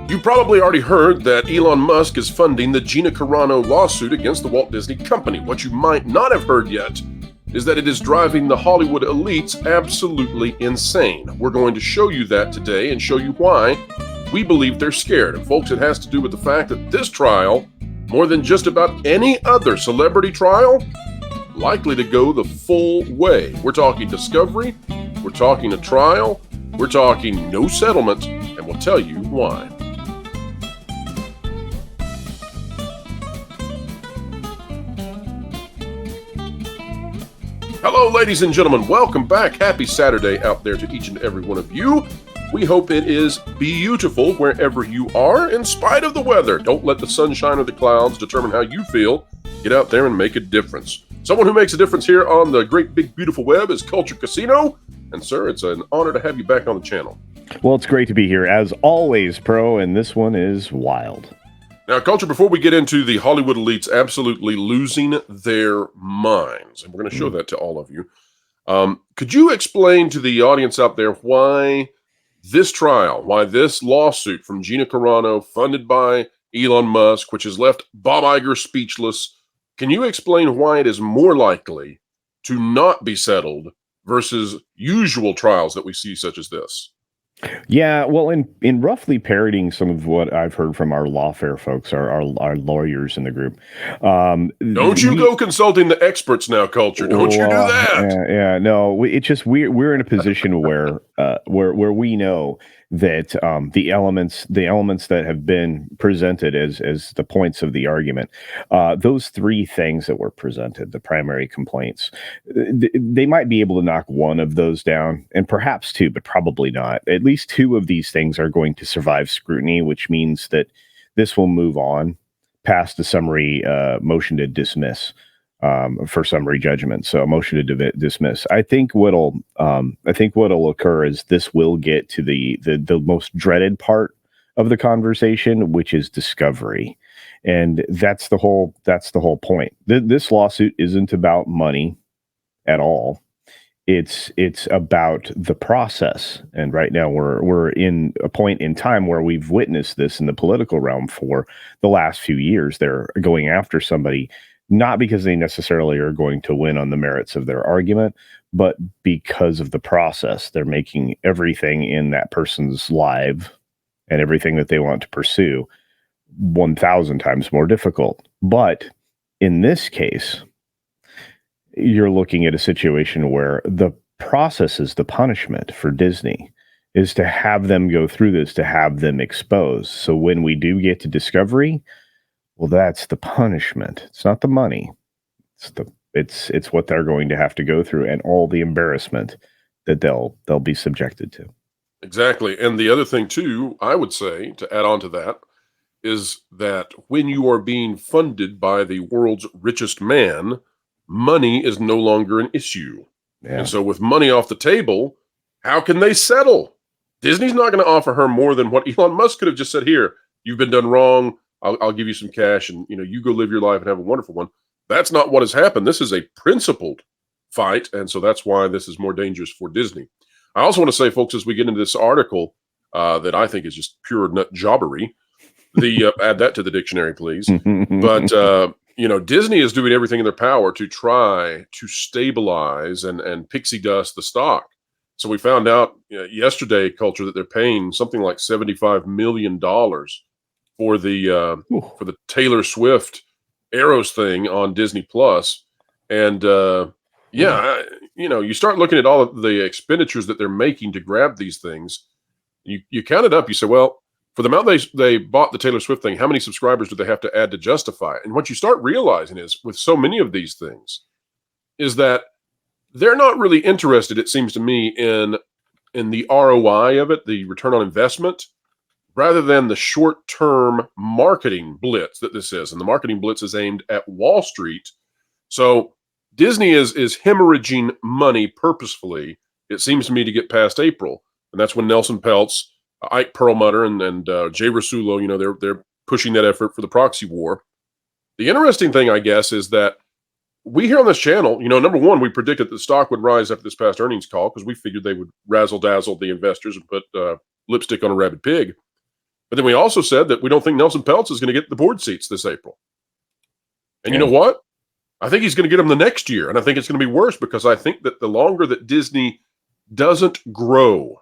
You probably already heard that Elon Musk is funding the Gina Carano lawsuit against the Walt Disney Company. What you might not have heard yet is that it is driving the Hollywood elites absolutely insane. We're going to show you that today and show you why we believe they're scared. And folks, it has to do with the fact that this trial, more than just about any other celebrity trial, likely to go the full way. We're talking discovery, we're talking a trial, we're talking no settlement, and we'll tell you why. Hello, ladies and gentlemen. Welcome back. Happy Saturday out there to each and every one of you. We hope it is beautiful wherever you are, in spite of the weather. Don't let the sunshine or the clouds determine how you feel. Get out there and make a difference. Someone who makes a difference here on the great, big, beautiful web is Culture Casino. And, sir, it's an honor to have you back on the channel. Well, it's great to be here, as always, Pro, and this one is wild. Now, Culture, before we get into the Hollywood elites absolutely losing their minds, and we're going to show that to all of you, could you explain to the audience out there why this trial, why this lawsuit from Gina Carano, funded by Elon Musk, which has left Bob Iger speechless, can you explain why it is more likely to not be settled versus usual trials that we see such as this? Yeah, well, in roughly parroting some of what I've heard from our lawfare folks, our lawyers in the group. Don't you go consulting the experts now, Culture. Don't you do that. Yeah, no, it's just we're in a position where we know that the elements that have been presented as the points of the argument, those three things that were presented, the primary complaints, they might be able to knock one of those down, and perhaps two, but probably not. At least two of these things are going to survive scrutiny, which means that this will move on past the summary motion to dismiss for summary judgment. So a motion to dismiss. I think what'll occur is this will get to the most dreaded part of the conversation, which is discovery. And that's the whole point. This lawsuit isn't about money at all. It's about the process. And right now we're in a point in time where we've witnessed this in the political realm for the last few years. They're going after somebody not because they necessarily are going to win on the merits of their argument, but because of the process. They're making everything in that person's life and everything that they want to pursue 1,000 times more difficult. But in this case, you're looking at a situation where the process is the punishment for Disney, is to have them go through this, to have them exposed. So when we do get to discovery, well, that's the punishment. It's not the money. It's what they're going to have to go through and all the embarrassment that they'll be subjected to. Exactly. And the other thing too, I would say, to add on to that, is that when you are being funded by the world's richest man, money is no longer an issue. Yeah. And so with money off the table, how can they settle? Disney's not going to offer her more than what Elon Musk could have just said, here, you've been done wrong. I'll give you some cash and, you go live your life and have a wonderful one. That's not what has happened. This is a principled fight. And so that's why this is more dangerous for Disney. I also want to say, folks, as we get into this article that I think is just pure nut jobbery, add that to the dictionary, please. But, Disney is doing everything in their power to try to stabilize and pixie dust the stock. So we found out yesterday, Culture, that they're paying something like $75 million for the Taylor Swift Eras thing on Disney Plus. And you start looking at all of the expenditures that they're making to grab these things. You count it up. You say, well, for the amount they bought the Taylor Swift thing, how many subscribers do they have to add to justify it? And what you start realizing is, with so many of these things, is that they're not really interested, it seems to me, in the ROI of it, the return on investment, rather than the short-term marketing blitz that this is. And the marketing blitz is aimed at Wall Street. So Disney is hemorrhaging money purposefully, it seems to me, to get past April. And that's when Nelson Peltz, Ike Perlmutter, and Jay Rasulo, they're pushing that effort for the proxy war. The interesting thing, I guess, is that we here on this channel, number one, we predicted that the stock would rise after this past earnings call because we figured they would razzle-dazzle the investors and put lipstick on a rabid pig. But then we also said that we don't think Nelson Peltz is going to get the board seats this April. And you know what? I think he's going to get them the next year. And I think it's going to be worse because I think that the longer that Disney doesn't grow,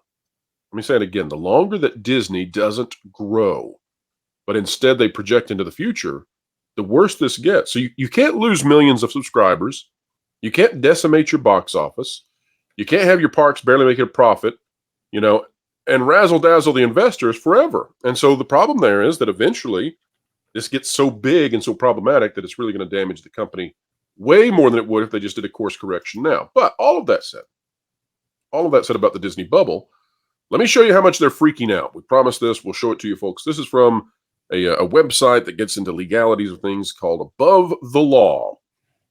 let me say it again, the longer that Disney doesn't grow, but instead they project into the future, the worse this gets. So you can't lose millions of subscribers. You can't decimate your box office. You can't have your parks barely making a profit, and razzle-dazzle the investors forever. And so the problem there is that eventually this gets so big and so problematic that it's really going to damage the company way more than it would if they just did a course correction now. But all of that said about the Disney bubble, let me show you how much they're freaking out. We promised this. We'll show it to you, folks. This is from a website that gets into legalities of things called Above the Law.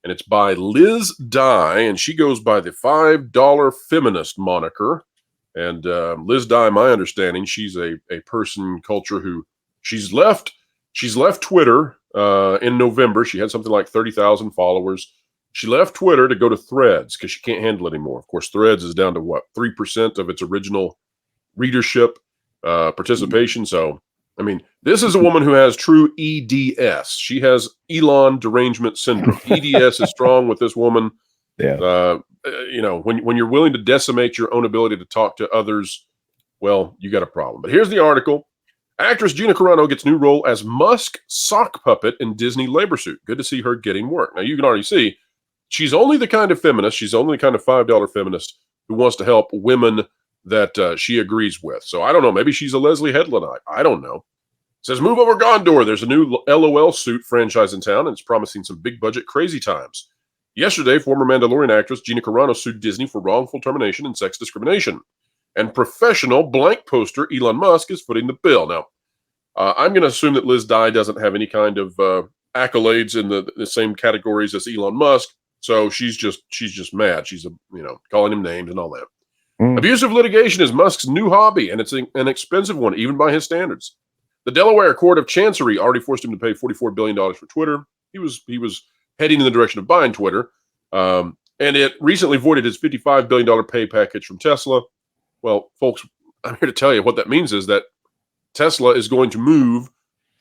And it's by Liz Dye, and she goes by the $5 feminist moniker. And Liz Dye, my understanding, she's a person culture who she's left Twitter in November. She had something like 30,000 followers. She left Twitter to go to Threads because she can't handle it anymore. Of course, Threads is down to 3% of its original readership participation. So, I mean, this is a woman who has true EDS. She has Elon derangement syndrome. EDS is strong with this woman. Yeah. When you're willing to decimate your own ability to talk to others, well, you got a problem. But here's the article. Actress Gina Carano gets new role as Musk sock puppet in Disney labor suit. Good to see her getting work. Now, you can already see she's only the kind of feminist, she's only the kind of $5 feminist who wants to help women that she agrees with. So I don't know. Maybe she's a Leslie Headlandite. I don't know. It says, move over Gondor. There's a new LOL suit franchise in town, and it's promising some big budget crazy times. Yesterday, former Mandalorian actress Gina Carano sued Disney for wrongful termination and sex discrimination. And professional blank poster Elon Musk is footing the bill. Now, I'm going to assume that Liz Dye doesn't have any kind of accolades in the same categories as Elon Musk. So she's just mad. She's calling him names and all that. Abusive litigation is Musk's new hobby, and it's an expensive one, even by his standards. The Delaware Court of Chancery already forced him to pay $44 billion for Twitter. He was heading in the direction of buying Twitter, and it recently voided his $55 billion pay package from Tesla. Well, folks, I'm here to tell you what that means is that Tesla is going to move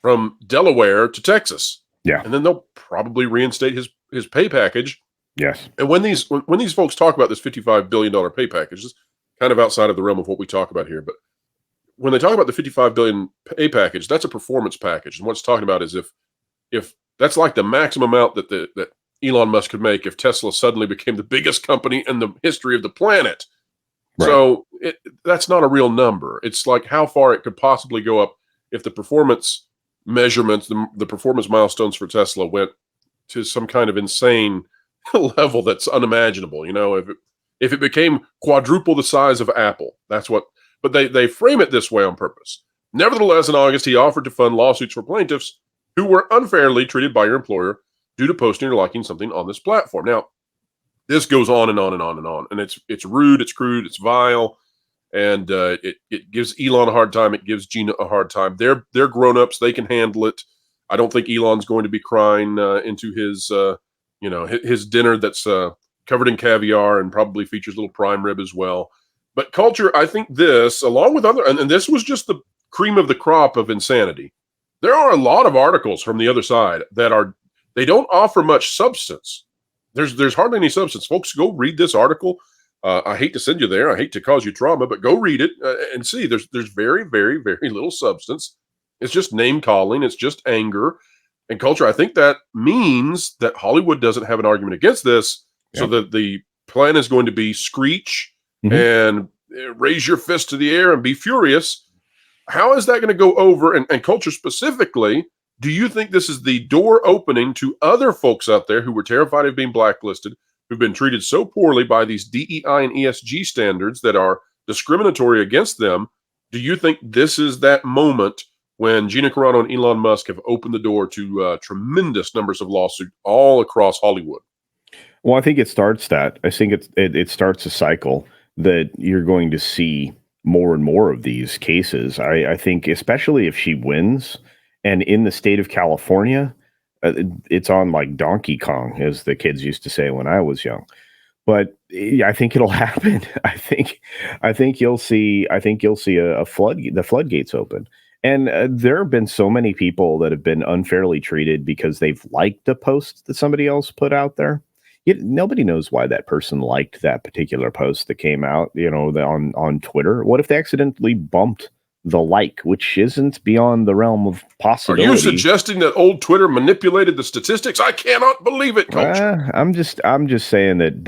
from Delaware to Texas. Yeah. And then they'll probably reinstate his pay package. Yes. And when these folks talk about this $55 billion pay package, it's kind of outside of the realm of what we talk about here. But when they talk about the $55 billion pay package, that's a performance package. And what it's talking about is if that's like the maximum amount that Elon Musk could make if Tesla suddenly became the biggest company in the history of the planet. Right. So that's not a real number. It's like how far it could possibly go up if the performance measurements, the performance milestones for Tesla went to some kind of insane level that's unimaginable. If it became quadruple the size of Apple, that's what. But they frame it this way on purpose. Nevertheless, in August, he offered to fund lawsuits for plaintiffs who were unfairly treated by your employer due to posting or liking something on this platform. Now, this goes on and on and on and on, and it's rude, it's crude, it's vile, and it gives Elon a hard time. It gives Gina a hard time. They're grown-ups; they can handle it. I don't think Elon's going to be crying into his dinner that's covered in caviar and probably features a little prime rib as well. But culture, I think this, along with other, and this was just the cream of the crop of insanity. There are a lot of articles from the other side they don't offer much substance. There's hardly any substance. Folks, go read this article. I hate to send you there. I hate to cause you trauma, but go read it and see. There's very, very, very little substance. It's just name calling. It's just anger and culture. I think that means that Hollywood doesn't have an argument against this. Yeah. So that the plan is going to be screech and raise your fist to the air and be furious. How is that going to go over? And culture specifically, do you think this is the door opening to other folks out there who were terrified of being blacklisted, who've been treated so poorly by these DEI and ESG standards that are discriminatory against them? Do you think this is that moment when Gina Carano and Elon Musk have opened the door to tremendous numbers of lawsuits all across Hollywood? Well, I think it starts that. I think it starts a cycle that you're going to see more and more of these cases. I think especially if she wins, and in the state of California, it's on like Donkey Kong, as the kids used to say when I was young. But I think it'll happen. I think you'll see the floodgates open. And there have been so many people that have been unfairly treated because they've liked a post that somebody else put out there. Nobody knows why that person liked that particular post that came out, on Twitter. What if they accidentally bumped the like, which isn't beyond the realm of Are you possibility? suggesting that old Twitter manipulated the statistics? I cannot believe it, Culture. I'm just saying that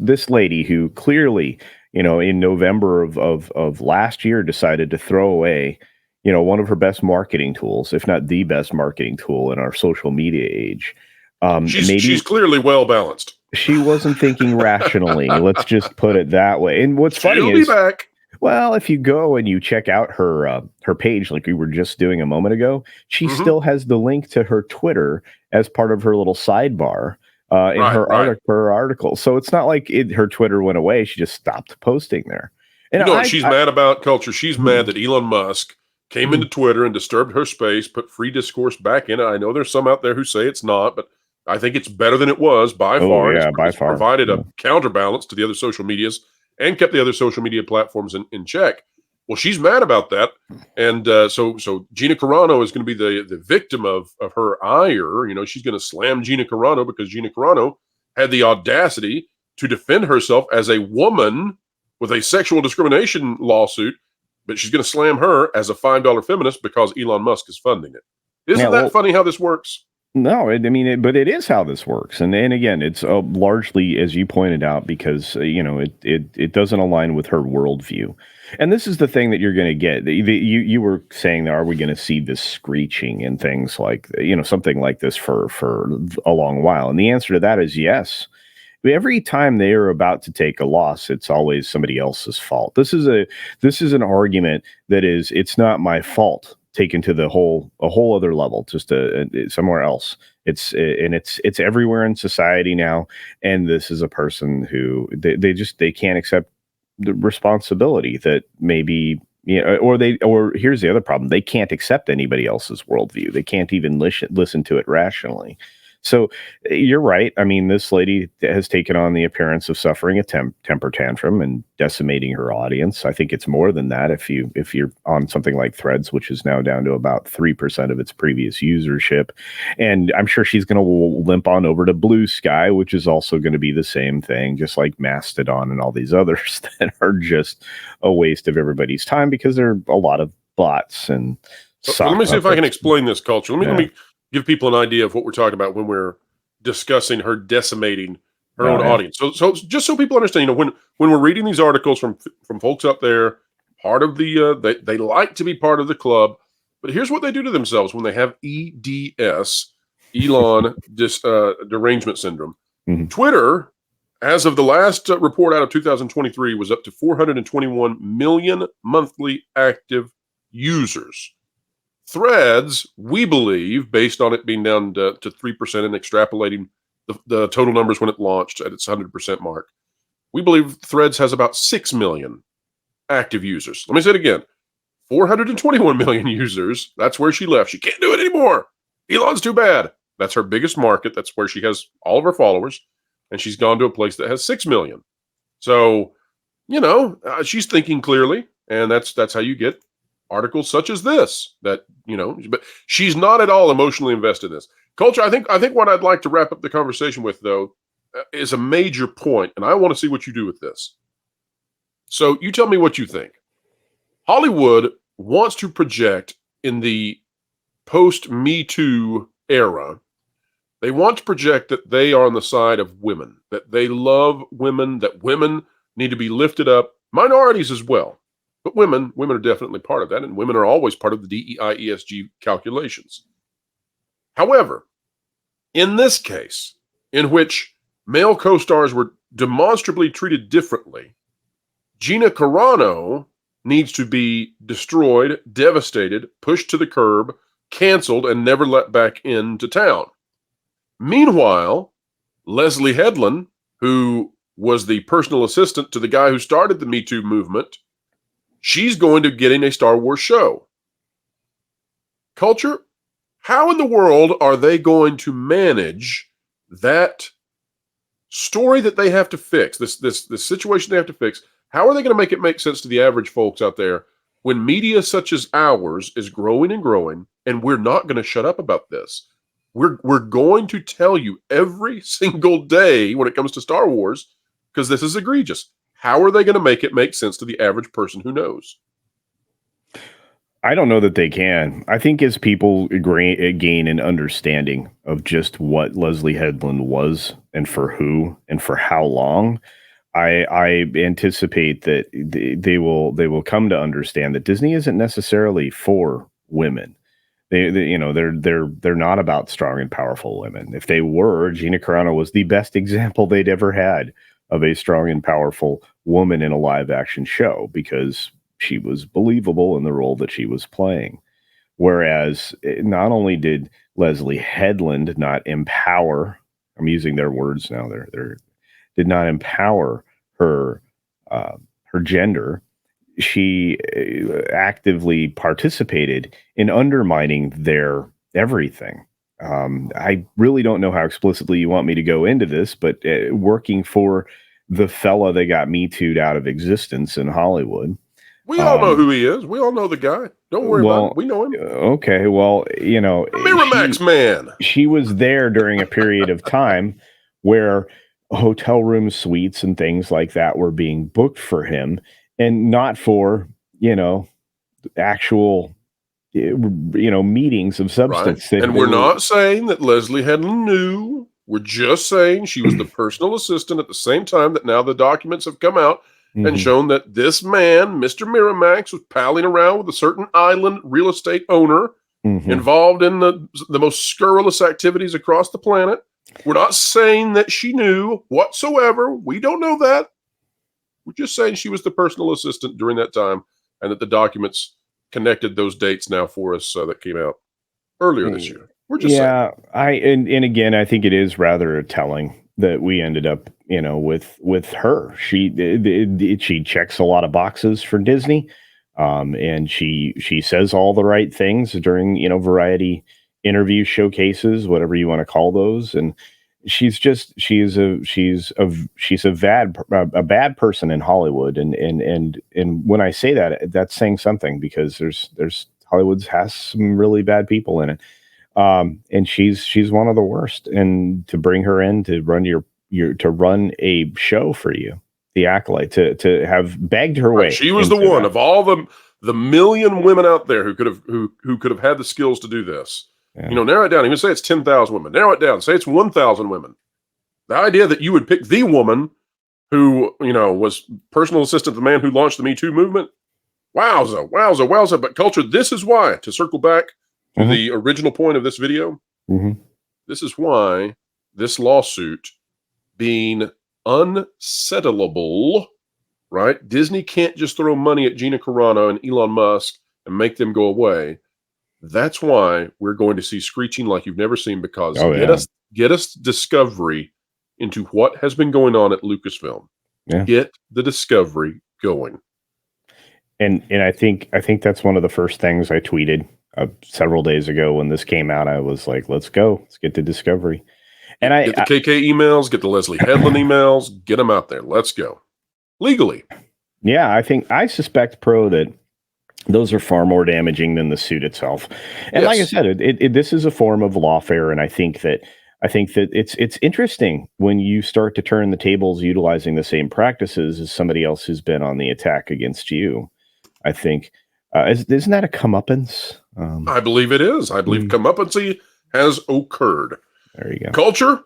this lady who clearly, in November of last year decided to throw away, one of her best marketing tools, if not the best marketing tool in our social media age. She's clearly well balanced. She wasn't thinking rationally. Let's just put it that way. And what's funny She'll be is, back. well, if you go and you check out her page, like we were just doing a moment ago, she Mhm. still has the link to her Twitter as part of her little sidebar in her article. So it's not like her Twitter went away; she just stopped posting there. And You know what she's mad about, Culture? She's mad that Elon Musk came into Twitter and disturbed her space, put free discourse back in it. I know there's some out there who say it's not, but I think it's better than it was by far. Yeah, and by it's far. provided a counterbalance to the other social medias and kept the other social media platforms in check. Well, she's mad about that, and so Gina Carano is going to be the victim of her ire. She's going to slam Gina Carano because Gina Carano had the audacity to defend herself as a woman with a sexual discrimination lawsuit, but she's going to slam her as a $5 feminist because Elon Musk is funding it. Isn't that funny how this works? No, but it is how this works, and again, it's largely, as you pointed out, because it doesn't align with her worldview, and this is the thing that you're going to get. You were saying, are we going to see this screeching and things like something like this for a long while? And the answer to that is yes. Every time they are about to take a loss, it's always somebody else's fault. This is an argument that is, it's not my fault, taken to a whole other level, just somewhere else. It's everywhere in society now, and this is a person who they can't accept the responsibility that maybe. Or here's the other problem: they can't accept anybody else's worldview. They can't even listen to it rationally. So you're right. I mean, this lady has taken on the appearance of suffering a temper tantrum and decimating her audience. I think it's more than that if you're on something like Threads, which is now down to about 3% of its previous usership. And I'm sure she's going to limp on over to Blue Sky, which is also going to be the same thing, just like Mastodon and all these others that are just a waste of everybody's time because there are a lot of bots and So let me see if I can explain this, Culture. Let me give people an idea of what we're talking about when we're discussing her decimating her own audience. So just so people understand, when we're reading these articles from folks up there, part of the they like to be part of the club, but here's what they do to themselves when they have EDS, Elon derangement syndrome. Mm-hmm. Twitter, as of the last report out of 2023, was up to 421 million monthly active users. Threads, we believe, based on it being down to 3% and extrapolating the total numbers when it launched at its 100% mark, we believe Threads has about 6 million active users. Let me say it again. 421 million users. That's where she left. She can't do it anymore. Elon's too bad. That's her biggest market. That's where she has all of her followers. And she's gone to a place that has 6 million. So, she's thinking clearly. And that's how you get articles such as this but she's not at all emotionally invested in this. Culture, I think what I'd like to wrap up the conversation with, though, is a major point, and I want to see what you do with this. So you tell me what you think. Hollywood wants to project in the post-Me Too era, they want to project that they are on the side of women, that they love women, that women need to be lifted up, minorities as well. But women are definitely part of that, and women are always part of the DEI ESG calculations. However, in this case, in which male co-stars were demonstrably treated differently, Gina Carano needs to be destroyed, devastated, pushed to the curb, canceled, and never let back into town. Meanwhile, Leslie Headland, who was the personal assistant to the guy who started the Me Too movement, she's going to get in a Star Wars show. Culture, how in the world are they going to manage that story that they have to fix, this situation they have to fix? How are they going to make it make sense to the average folks out there when media such as ours is growing and growing, and we're not going to shut up about this. We're going to tell you every single day when it comes to Star Wars, because this is egregious. How are they going to make it make sense to the average person who knows? I don't know that they can. I think as people gain an understanding of just what Leslie Headland was and for who and for how long, I anticipate that they will come to understand that Disney isn't necessarily for women. They're not about strong and powerful women. If they were, Gina Carano was the best example they'd ever had of a strong and powerful woman in a live action show, because she was believable in the role that she was playing. Whereas not only did Leslie Headland not empower, I'm using their words now, they're did not empower her her gender, she actively participated in undermining their everything. I really don't know how explicitly you want me to go into this, but working for the fella that got Me Too'd out of existence in Hollywood. We all know who he is. We all know the guy. Don't worry about it. We know him. Okay, well, Miramax man. She was there during a period of time where hotel room suites and things like that were being booked for him, and not for, actual, meetings of substance. Right. And we're not saying that Leslie Headland knew. We're just saying she was the personal assistant at the same time that now the documents have come out and shown that this man, Mr. Miramax, was palling around with a certain island real estate owner involved in the most scurrilous activities across the planet. We're not saying that she knew whatsoever. We don't know that. We're just saying she was the personal assistant during that time, and that the documents connected those dates now for us that came out earlier this year. We're just saying. And again, I think it is rather telling that we ended up, with her. She checks a lot of boxes for Disney, and she says all the right things during, variety interview showcases, whatever you want to call those. And she's a bad person in Hollywood. And when I say that, that's saying something, because there's Hollywood has some really bad people in it. And she's one of the worst. And to bring her in to run to run a show for you, the Acolyte, to have begged her way. She was the one of all the million women out there who could have had the skills to do this. Yeah. Narrow it down. Even say it's 10,000 women. Narrow it down. Say it's 1,000 women. The idea that you would pick the woman who, was personal assistant to the man who launched the Me Too movement. Wowza. But culture, this is why, to circle back to the original point of this video, this is why this lawsuit being unsettleable, right? Disney can't just throw money at Gina Carano and Elon Musk and make them go away. That's why we're going to see screeching like you've never seen, because get us discovery into what has been going on at Lucasfilm. Yeah. Get the discovery going. And I think that's one of the first things I tweeted several days ago when this came out. I was like, let's go. Let's get the discovery. And get the KK emails, get the Leslie Headland emails, get them out there. Let's go. Legally. Yeah, I suspect, Pro, that those are far more damaging than the suit itself. And like I said, this is a form of lawfare, and I think that it's interesting when you start to turn the tables utilizing the same practices as somebody else who's been on the attack against you. I think isn't that a comeuppance? I believe it is. I believe comeuppance has occurred. There you go. Culture.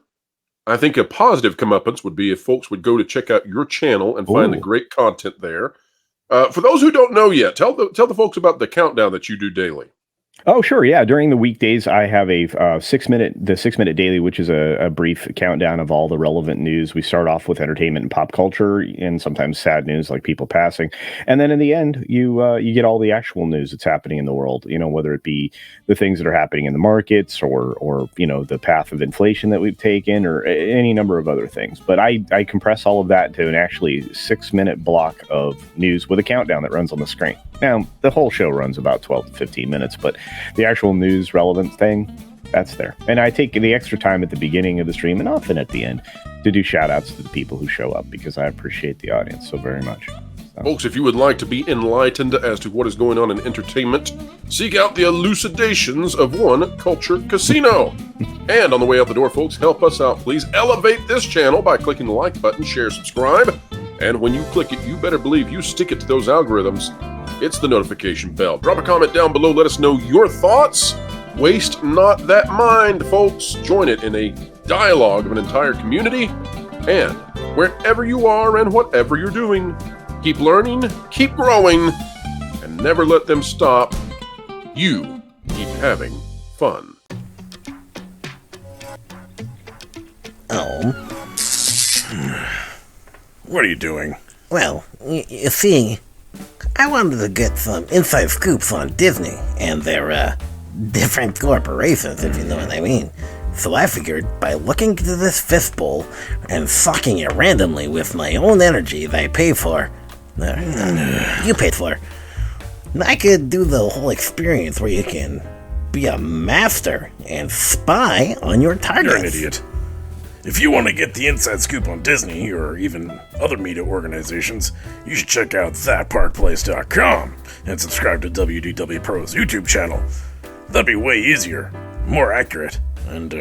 I think a positive comeuppance would be if folks would go to check out your channel and find the great content there. For those who don't know yet, tell the folks about the countdown that you do daily. Oh, sure. Yeah. During the weekdays, I have a 6 minute daily, which is a brief countdown of all the relevant news. We start off with entertainment and pop culture, and sometimes sad news like people passing. And then in the end, you get all the actual news that's happening in the world, whether it be the things that are happening in the markets or the path of inflation that we've taken, or any number of other things. But I compress all of that to an actually 6 minute block of news with a countdown that runs on the screen. Now, the whole show runs about 12 to 15 minutes, but the actual news relevant thing, that's there. And I take the extra time at the beginning of the stream and often at the end to do shout outs to the people who show up, because I appreciate the audience so very much. Folks, if you would like to be enlightened as to what is going on in entertainment, seek out the elucidations of One Culture Casino. And on the way out the door, folks, help us out, please. Elevate this channel by clicking the like button, share, subscribe. And when you click it, you better believe you stick it to those algorithms. It's the notification bell. Drop a comment down below. Let us know your thoughts. Waste not that mind, folks. Join it in a dialogue of an entire community. And wherever you are and whatever you're doing, keep learning, keep growing, and never let them stop. You keep having fun. Oh. What are you doing? Well, you see, I wanted to get some inside scoops on Disney and their, different corporations, if you know what I mean. So I figured by looking into this fistbowl and sucking it randomly with my own energy that I pay for, you paid for, I could do the whole experience where you can be a master and spy on your targets. You're an idiot. If you want to get the inside scoop on Disney, or even other media organizations, you should check out thatparkplace.com and subscribe to WDW Pro's YouTube channel. That'd be way easier, more accurate, and,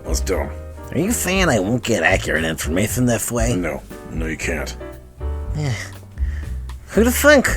less dumb. Are you saying I won't get accurate information this way? No, you can't. Who'd have think?